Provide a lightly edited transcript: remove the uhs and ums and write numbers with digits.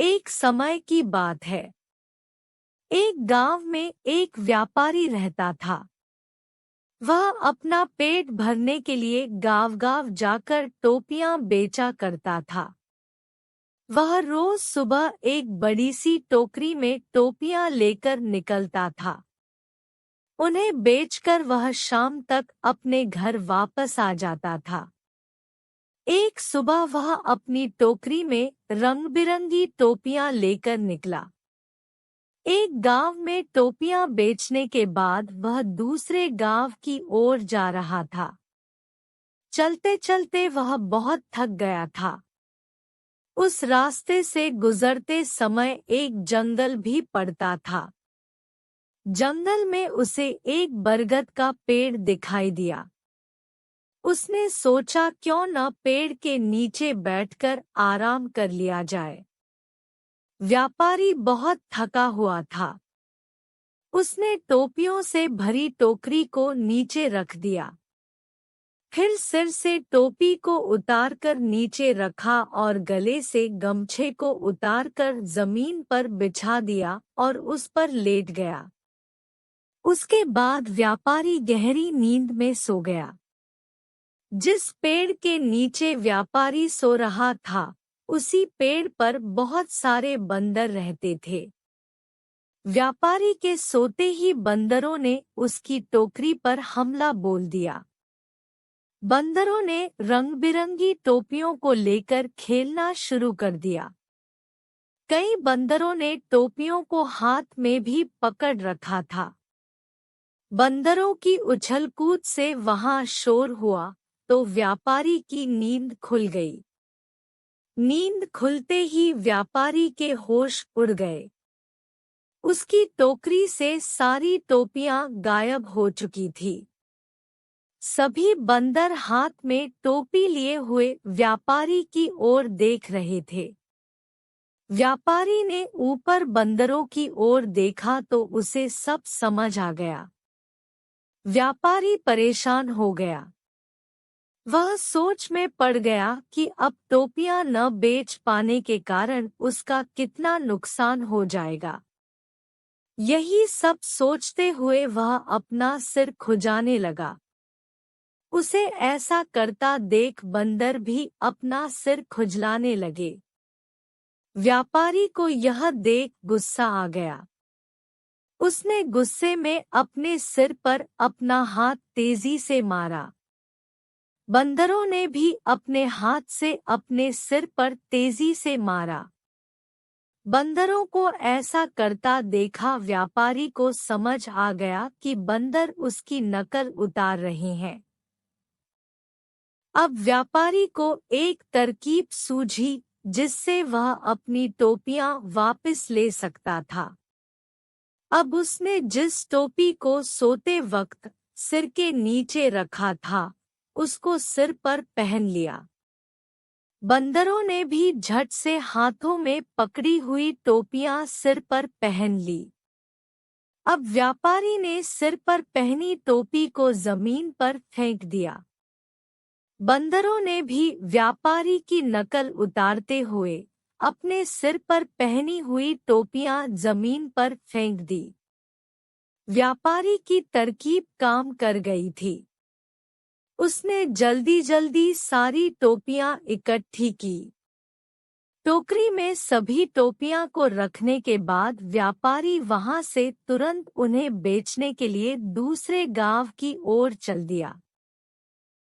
एक समय की बात है। एक गांव में एक व्यापारी रहता था। वह अपना पेट भरने के लिए गांव-गांव जाकर टोपियां बेचा करता था। वह रोज सुबह एक बड़ी सी टोकरी में टोपियां लेकर निकलता था। उन्हें बेचकर वह शाम तक अपने घर वापस आ जाता था। एक सुबह वह अपनी टोकरी में रंग-बिरंगी टोपियां लेकर निकला। एक गांव में टोपियां बेचने के बाद वह दूसरे गांव की ओर जा रहा था। चलते चलते वह बहुत थक गया था। उस रास्ते से गुजरते समय एक जंगल भी पड़ता था। जंगल में उसे एक बरगद का पेड़ दिखाई दिया। उसने सोचा क्यों न पेड़ के नीचे बैठकर आराम कर लिया जाए। व्यापारी बहुत थका हुआ था। उसने टोपियों से भरी टोकरी को नीचे रख दिया। फिर सिर से टोपी को उतारकर नीचे रखा और गले से गमछे को उतारकर जमीन पर बिछा दिया और उस पर लेट गया। उसके बाद व्यापारी गहरी नींद में सो गया। जिस पेड़ के नीचे व्यापारी सो रहा था, उसी पेड़ पर बहुत सारे बंदर रहते थे। व्यापारी के सोते ही बंदरों ने उसकी टोकरी पर हमला बोल दिया। बंदरों ने रंग-बिरंगी टोपियों को लेकर खेलना शुरू कर दिया। कई बंदरों ने टोपियों को हाथ में भी पकड़ रखा था। बंदरों की उछल-कूद से वहां शोर हुआ तो व्यापारी की नींद खुल गई। नींद खुलते ही व्यापारी के होश उड़ गए। उसकी टोकरी से सारी टोपियां गायब हो चुकी थी। सभी बंदर हाथ में टोपी लिए हुए व्यापारी की ओर देख रहे थे। व्यापारी ने ऊपर बंदरों की ओर देखा तो उसे सब समझ आ गया। व्यापारी परेशान हो गया। वह सोच में पड़ गया कि अब टोपियां न बेच पाने के कारण उसका कितना नुकसान हो जाएगा। यही सब सोचते हुए वह अपना सिर खुजाने लगा। उसे ऐसा करता देख बंदर भी अपना सिर खुजलाने लगे। व्यापारी को यह देख गुस्सा आ गया। उसने गुस्से में अपने सिर पर अपना हाथ तेजी से मारा। बंदरों ने भी अपने हाथ से अपने सिर पर तेजी से मारा। बंदरों को ऐसा करता देखा व्यापारी को समझ आ गया कि बंदर उसकी नकल उतार रहे हैं। अब व्यापारी को एक तरकीब सूझी जिससे वह अपनी टोपियां वापस ले सकता था। अब उसने जिस टोपी को सोते वक्त सिर के नीचे रखा था, उसको सिर पर पहन लिया। बंदरों ने भी झट से हाथों में पकड़ी हुई टोपियां सिर पर पहन ली। अब व्यापारी ने सिर पर पहनी टोपी को जमीन पर फेंक दिया। बंदरों ने भी व्यापारी की नकल उतारते हुए अपने सिर पर पहनी हुई टोपियां जमीन पर फेंक दी। व्यापारी की तरकीब काम कर गई थी। उसने जल्दी-जल्दी सारी टोपियां इकट्ठी की। टोकरी में सभी टोपियां को रखने के बाद व्यापारी वहां से तुरंत उन्हें बेचने के लिए दूसरे गांव की ओर चल दिया।